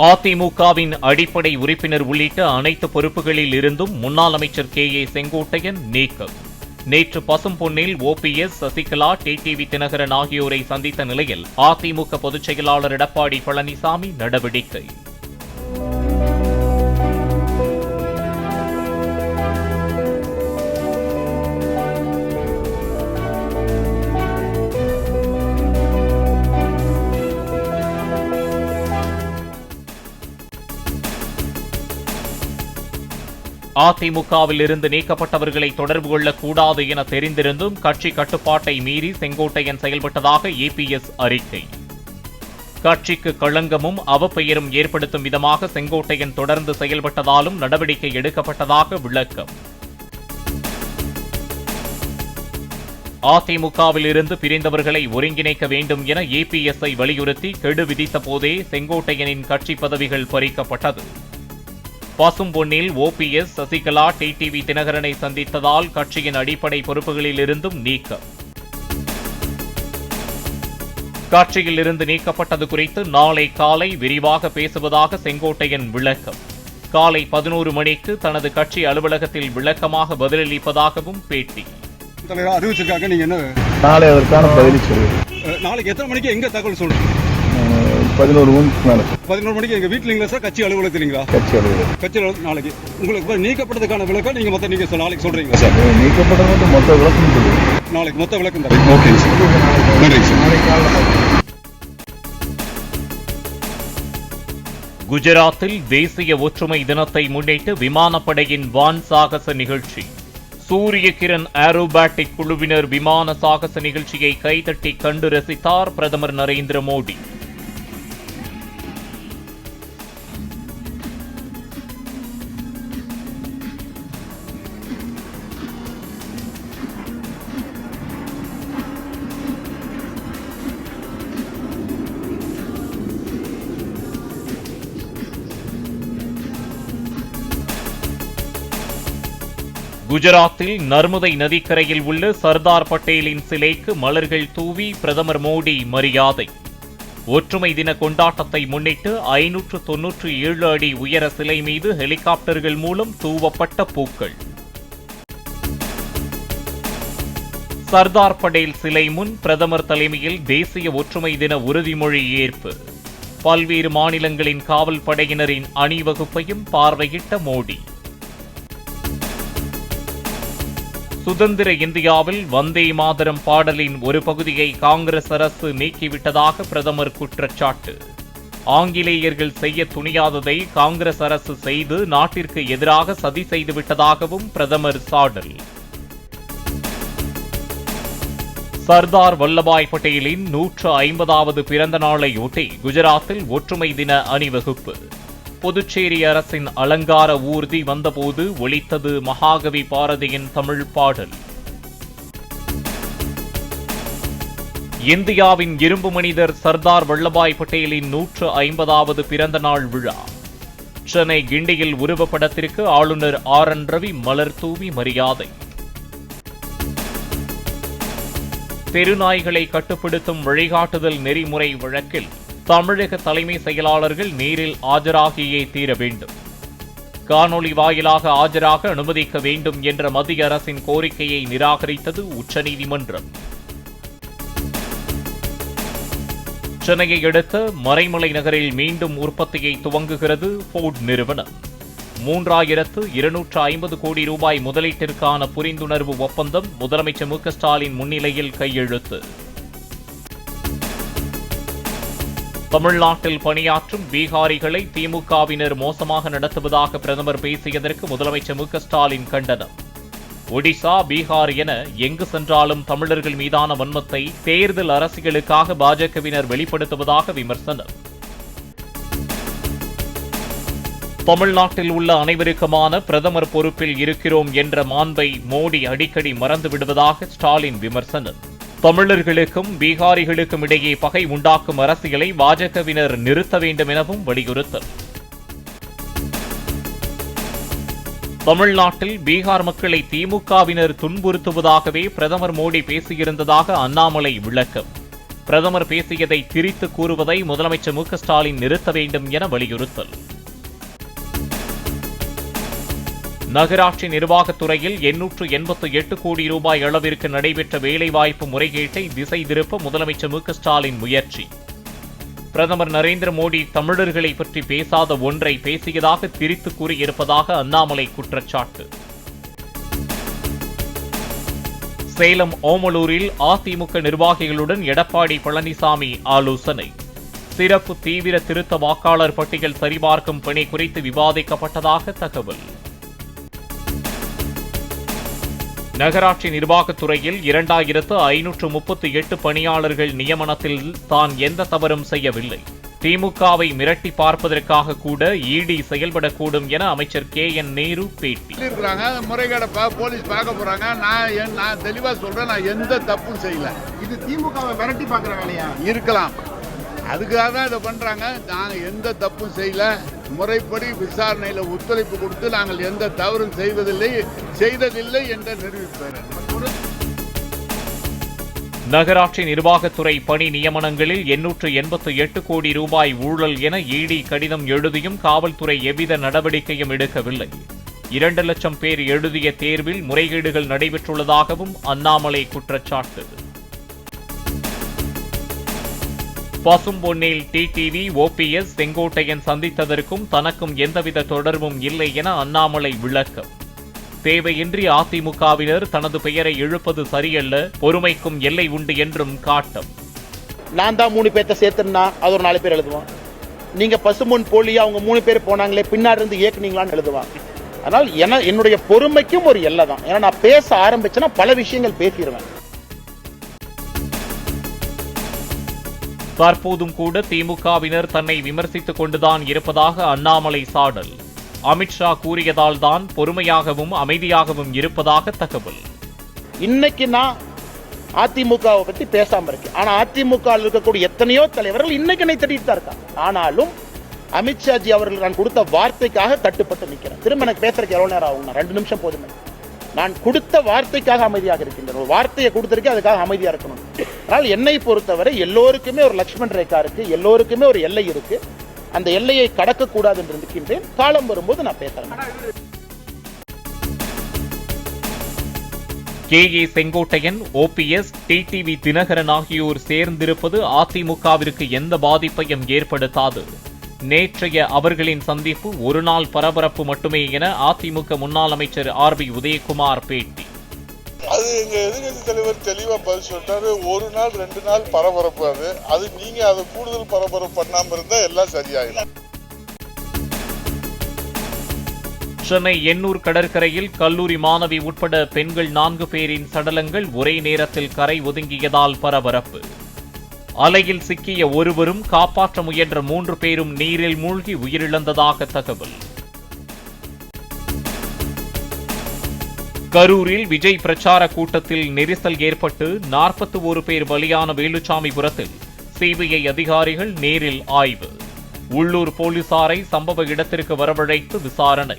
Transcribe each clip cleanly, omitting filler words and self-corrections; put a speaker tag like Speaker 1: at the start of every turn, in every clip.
Speaker 1: அதிமுகவின் அடிப்படை உறுப்பினர் உள்ளிட்ட அனைத்து பொறுப்புகளில் இருந்தும் முன்னாள் அமைச்சர் கே.ஏ. செங்கோட்டையன் நீக்கம். நேற்று பசும்பொன்னில் ஓபிஎஸ், சசிகலா, டிடிவி தினகரன் ஆகியோரை சந்தித்த நிலையில் அதிமுக பொதுச் செயலாளர் எடப்பாடி பழனிசாமி நடவடிக்கை. அதிமுகவில் இருந்து நீக்கப்பட்டவர்களை தொடர்பு கொள்ளக்கூடாது என தெரிந்திருந்தும் கட்சி கட்டுப்பாட்டை மீறி செங்கோட்டையன் செயல்பட்டதாக இபிஎஸ் அறிக்கை. கட்சிக்கு களங்கமும் அவப்பெயரும் ஏற்படுத்தும் விதமாக செங்கோட்டையன் தொடர்ந்து செயல்பட்டதாலும் நடவடிக்கை எடுக்கப்பட்டதாக விளக்கம். அதிமுகவில் இருந்து பிரிந்தவர்களை ஒருங்கிணைக்க வேண்டும் என இபிஎஸ்ஐ வலியுறுத்தி கெடு விதித்த போதே செங்கோட்டையனின் கட்சி பதவிகள் பறிக்கப்பட்டது. பசும்பொன்னில் ஓபிஎஸ், சசிகலா, டிடிவி தினகரனை சந்தித்ததால் கட்சியின் அடிப்படை பொறுப்புகளில் இருந்தும் நீக்கம். கட்சியில் இருந்து நீக்கப்பட்டது குறித்து நாளை காலை விரிவாக பேசுவதாக செங்கோட்டையன் விளக்கம். காலை 11 மணிக்கு தனது கட்சி அலுவலகத்தில் விளக்கமாக பதிலளிப்பதாகவும் பேட்டி.
Speaker 2: அறிவிச்சிருக்காங்க, நீங்க என்ன
Speaker 3: நாளை அதற்கான பதில் சொல்லுங்க.
Speaker 2: நாளைக்கு எத்தனை மணிக்கு எங்க தகவல் சொல்லுங்க?
Speaker 3: 11 மணிக்கு மேல.
Speaker 2: 11 மணிக்கு எங்க வீட்டுலீங்களா சார்? கட்சி அலுவலகத்துலீங்களா?
Speaker 3: கட்சி அலுவலகம்.
Speaker 2: கட்சி அலுவலகம் நாளைக்கு உங்களுக்கு நீக்கப்பட்டதுக்கான விளக்கம் நீங்க மொத்தம் நீங்க நாளைக்கு சொல்றீங்களா சார்?
Speaker 3: நீக்கப்பட்டது மொத்த விளக்கம் சொல்லுங்க.
Speaker 2: நாளைக்கு மொத்த விளக்கம் தரேன். ஓகே சார், நன்றி சார்.
Speaker 1: குஜராத்தில் தேசிய ஒற்றுமை தினத்தை முன்னிட்டு விமானப்படையின் வான் சாகச நிகழ்ச்சி. சூரிய கிரண் ஏரோபாட்டிக் குழுவினர் விமான சாகச நிகழ்ச்சியை கைதட்டி கண்டு ரசித்தார் பிரதமர் நரேந்திர மோடி. குஜராத்தில் நர்மதை நதிக்கரையில் உள்ள சர்தார் பட்டேலின் சிலைக்கு மலர்கள் தூவி பிரதமர் மோடி மரியாதை. ஒற்றுமை தின கொண்டாட்டத்தை முன்னிட்டு 597 அடி உயர சிலை மீது ஹெலிகாப்டர்கள் மூலம் தூவப்பட்ட பூக்கள். சர்தார் பட்டேல் சிலை முன் பிரதமர் தலைமையில் தேசிய ஒற்றுமை தின உறுதிமொழி ஏற்பு. பல்வேறு மாநிலங்களின் காவல் படையினரின் அணிவகுப்பையும் பார்வையிட்ட மோடி. சுதந்திர இந்தியாவில் வந்தே மாதரம் பாடலின் ஒரு பகுதியை காங்கிரஸ் அரசு நீக்கிவிட்டதாக பிரதமர் குற்றச்சாட்டு. ஆங்கிலேயர்கள் செய்ய துணியாததை காங்கிரஸ் அரசு செய்து நாட்டிற்கு எதிராக சதி செய்துவிட்டதாகவும் பிரதமர் சாடல். சர்தார் வல்லபாய் பட்டேலின் 150வது பிறந்த நாளையொட்டி குஜராத்தில் ஒற்றுமை தின அணிவகுப்பு. புதுச்சேரி அரசின் அலங்கார ஊர்தி வந்தபோது ஒலித்தது மகாகவி பாரதியின் தமிழ் பாடல். இந்தியாவின் இரும்பு மனிதர் சர்தார் வல்லபாய் பட்டேலின் 150வது பிறந்த நாள் விழா. சென்னை கிண்டியில் உருவப்படத்திற்கு ஆளுநர் RN ரவி மலர் தூவி மரியாதை. தெருநாய்களை கட்டுப்படுத்தும் வழிகாட்டுதல் நெறிமுறை வழக்கில் தமிழக தலைமை செயலாளர்கள் நேரில் ஆஜராகியே தீர வேண்டும். காணொலி வாயிலாக ஆஜராக அனுமதிக்க வேண்டும் என்ற மத்திய அரசின் கோரிக்கையை நிராகரித்தது உச்சநீதிமன்றம். சென்னையை அடுத்த மறைமலை நகரில் மீண்டும் உற்பத்தியை துவங்குகிறது ஃபோர்டு நிறுவனம். 3250 கோடி ரூபாய் முதலீட்டிற்கான புரிந்துணர்வு ஒப்பந்தம் முதலமைச்சர் மு.க. ஸ்டாலின் முன்னிலையில் கையெழுத்து. தமிழ்நாட்டில் பணியாற்றும் பீகாரிகளை திமுகவினர் மோசமாக நடத்துவதாக பிரதமர் பேசியதற்கு முதலமைச்சர் மு.க. ஸ்டாலின் கண்டனம். ஒடிசா, பீகார் என எங்கு சென்றாலும் தமிழர்கள் மீதான வன்மத்தை தேர்தல் அரசியலுக்காக பாஜகவினர் வெளிப்படுத்துவதாக விமர்சனம். தமிழ்நாட்டில் உள்ள அனைவருக்குமான பிரதமர் பொறுப்பில் இருக்கிறோம் என்ற மாண்பை மோடி அடிக்கடி மறந்து விடுவதாக ஸ்டாலின் விமர்சனம். தமிழர்களுக்கும் பீகாரிகளுக்கும் இடையே பகை உண்டாக்கும் அரசியலை பாஜகவினர் நிறுத்த வேண்டும் எனவும் வலியுறுத்தல். தமிழ்நாட்டில் பீகார் மக்களை திமுகவினர் துன்புறுத்துவதாகவே பிரதமர் மோடி பேசியிருந்ததாக அண்ணாமலை விளக்கம். பிரதமர் பேசியதை திரித்து கூறுவதை முதலமைச்சர் மு.க. ஸ்டாலின் நிறுத்த வேண்டும் என வலியுறுத்தல். நகராட்சி நிர்வாகத்துறையில் 888 கோடி ரூபாய் அளவிற்கு நடைபெற்ற வேலைவாய்ப்பு முறைகேட்டை திசை திருப்ப முதலமைச்சர் மு.க. ஸ்டாலின் முயற்சி. பிரதமர் நரேந்திர மோடி தமிழர்களை பற்றி பேசாத ஒன்றை பேசியதாக திரித்து கூறியிருப்பதாக அண்ணாமலை குற்றச்சாட்டு. சேலம் ஓமலூரில் அதிமுக நிர்வாகிகளுடன் எடப்பாடி பழனிசாமி ஆலோசனை. சிறப்பு தீவிர திருத்த வாக்காளர் பட்டியல் சரிபார்க்கும் பணி குறித்து விவாதிக்கப்பட்டதாக தகவல். நகராட்சி நிர்வாகத்துறையில் 2538 பணியாளர்கள் நியமனத்தில் தான் எந்த தவறும் செய்யவில்லை. திமுகவை மிரட்டி பார்ப்பதற்காக கூட இடி செயல்படக்கூடும் என அமைச்சர் கே.என். நேரு பேட்டி.
Speaker 4: முறைகேட போலீஸ் பார்க்க போறாங்க. நான் தெளிவா சொல்றேன், நான் எந்த தப்பும் செய்யல.
Speaker 5: இது திமுகவை மிரட்டி பார்க்கிற வேலையா
Speaker 4: இருக்கலாம், அதுக்காக தான் இதை பண்றாங்க. நாங்கள் எந்த தப்பும் செய்யல. முறைப்படி விசாரணையில ஒத்துழைப்பு கொடுத்து நாங்கள் எந்த தவறும் செய்ததில்லை என்ற நிரூபிப்பேன்.
Speaker 1: நகராட்சி நிர்வாகத்துறை பணி நியமனங்களில் 888 கோடி ரூபாய் ஊழல் என இடி கடிதம் எழுதியும் காவல்துறை எவ்வித நடவடிக்கையும் எடுக்கவில்லை. 2 லட்சம் பேர் எழுதிய தேர்வில் முறைகேடுகள் நடைபெற்றுள்ளதாகவும் அண்ணாமலை குற்றச்சாட்டு. பசும்பொன்னில் டிடிவி, ஓபிஎஸ், செங்கோட்டையன் சந்தித்ததற்கும் தனக்கும் எந்தவித தொடர்பும் இல்லை என அண்ணாமலை விளக்கம். தேவையின்றி அதிமுகவினர் தனது பெயரை இழுப்பது சரியல்ல, பொறுமைக்கும் எல்லை உண்டு என்றும் காட்டம்.
Speaker 5: நான் தான் 3 பேர்த்த சேர்த்துனா அது ஒரு 4 பேர் எழுதுவான். நீங்க பசும்பொன் போலியா அவங்க 3 பேர் போனாங்களே பின்னாடி இருந்து இயக்குனீங்களான்னு எழுதுவான். அதனால் என்னுடைய பொறுமைக்கும் ஒரு எல்லை தான். ஏன்னா நான் பேச ஆரம்பிச்சேன்னா பல விஷயங்கள் பேசிடுவேன்.
Speaker 1: தற்போதும் கூட திமுகவினர் தன்னை விமர்சித்துக் கொண்டுதான் இருப்பதாக அண்ணாமலை சாடல். அமித்ஷா கூறியதால் தான் பொறுமையாகவும் அமைதியாகவும் இருப்பதாக தகவல்.
Speaker 5: இன்னைக்கு நான் அதிமுகவை பத்தி பேசாம இருக்கேன். ஆனா அதிமுக இருக்கக்கூடிய எத்தனையோ தலைவர்கள் இன்னைக்கு என்னை திட்டிட்டு தான் இருக்காங்க. ஆனாலும் அமித்ஷாஜி அவர்கள் நான் கொடுத்த வார்த்தைக்காக கட்டுப்பட்டு நிற்கிறேன். திரும்ப எனக்கு பேசுறதுக்கு எவ்வளவு நேரம் ஆகும்? 2 நிமிஷம் போதுமே. நான் கொடுத்த வார்த்தைக்காக அமைதியாக இருக்கின்றேன். ஒரு வார்த்தையை கொடுத்திருக்கேன், அதுக்காக அமைதியா இருக்கணும். ஆனால் என்னை பொறுத்தவரை எல்லோருக்குமே ஒரு லட்சுமண் ரேகா இருக்கு, எல்லோருக்குமே ஒரு எல்லை இருக்கு. அந்த எல்லையை கடக்கக்கூடாது என்று இருக்கின்றேன். காலம் வரும்போது நான் பேசுறேன்.
Speaker 1: K A. Sengottaiyan, OPS, TTV Dhinakaran ஆகியோர் சேர்ந்திருப்பது அதிமுகவிற்கு எந்த பாதிப்பையும் ஏற்படுத்தாது. நேற்றைய அவர்களின் சந்திப்பு ஒரு நாள் பரபரப்பு மட்டுமே என அதிமுக முன்னாள் அமைச்சர் ஆர்.பி. உதயகுமார் பேட்டி.
Speaker 6: அது எங்க எதிர்கட்சி தலைவர் தெளிவா பதில் சொல்லிட்டாரு. 1 நாள் 2 நாள் பரபரப்பு. அது நீங்க அதை கூடுதல் பரபரப்பு பண்ணாம இருந்தா எல்லாம் சரியாயிடும்.
Speaker 1: சென்னை எண்ணூர் கடற்கரையில் கல்லூரி மாணவி உட்பட பெண்கள் 4 பேரின் சடலங்கள் ஒரே நேரத்தில் கரை ஒதுங்கியதால் பரபரப்பு. அலையில் சிக்கிய ஒருவரும் காப்பாற்ற முயன்ற 3 பேரும் நீரில் மூழ்கி உயிரிழந்ததாக தகவல். கரூரில் விஜய் பிரச்சார கூட்டத்தில் நெரிசல் ஏற்பட்டு 41 பேர் பலியான வேலுச்சாமிபுரத்தில் சிபிஐ அதிகாரிகள் நேரில் ஆய்வு. உள்ளூர் போலீசாரை சம்பவ இடத்திற்கு வரவழைத்து விசாரணை.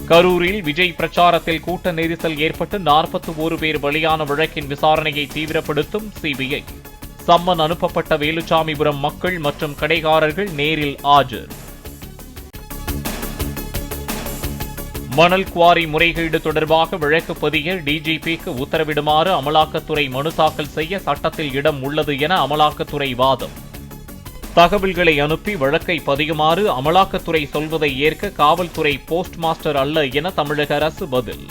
Speaker 1: கரூரில் விஜய் பிரச்சாரத்தில் கூட்ட நெரிசல் ஏற்பட்டு 41 பேர் பலியான வழக்கின் விசாரணையை தீவிரப்படுத்தும் சிபிஐ. சம்மன் அனுப்பப்பட்ட வேலுச்சாமிபுரம் மக்கள் மற்றும் கடைக்காரர்கள் நேரில் ஆஜர். மணல் குவாரி முறைகேடு தொடர்பாக வழக்கு பதிய டிஜிபிக்கு உத்தரவிடுமாறு அமலாக்கத்துறை மனு தாக்கல் செய்ய சட்டத்தில் இடம் உள்ளது என அமலாக்கத்துறை வாதம். தகவல்களை அனுப்பி வழக்கை பதியுமாறு அமலாக்கத்துறை சொல்வதை ஏற்க காவல்துறை போஸ்ட் மாஸ்டர் அல்ல என தமிழக அரசு பதில்.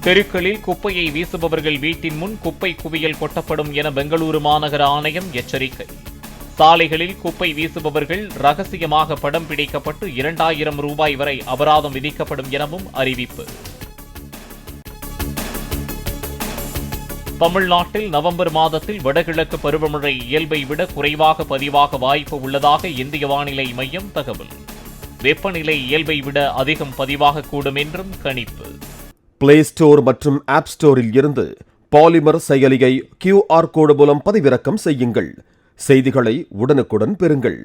Speaker 1: தெருக்களில் குப்பையை வீசுபவர்கள் வீட்டின் முன் குப்பை குவியல் கொட்டப்படும் என பெங்களூரு மாநகர ஆணையம் எச்சரிக்கை. சாலைகளில் குப்பை வீசுபவர்கள் ரகசியமாக படம் பிடிக்கப்பட்டு 2000 ரூபாய் வரை அபராதம் விதிக்கப்படும் எனவும் அறிவிப்பு. தமிழ்நாட்டில் நவம்பர் மாதத்தில் வடகிழக்கு பருவமழை இயல்பை விட குறைவாக பதிவாக வாய்ப்பு உள்ளதாக இந்திய வானிலை மையம் தகவல். வெப்பநிலை இயல்பை விட அதிகம் பதிவாகக்கூடும் என்றும் கணிப்பு.
Speaker 7: பிளே ஸ்டோர் மற்றும் ஆப் ஸ்டோரில் இருந்து பாலிமர் செயலியை QR கோடு மூலம் பதிவிறக்கம் செய்யுங்கள். செய்திகளை உடனுக்குடன் பெறுங்கள்.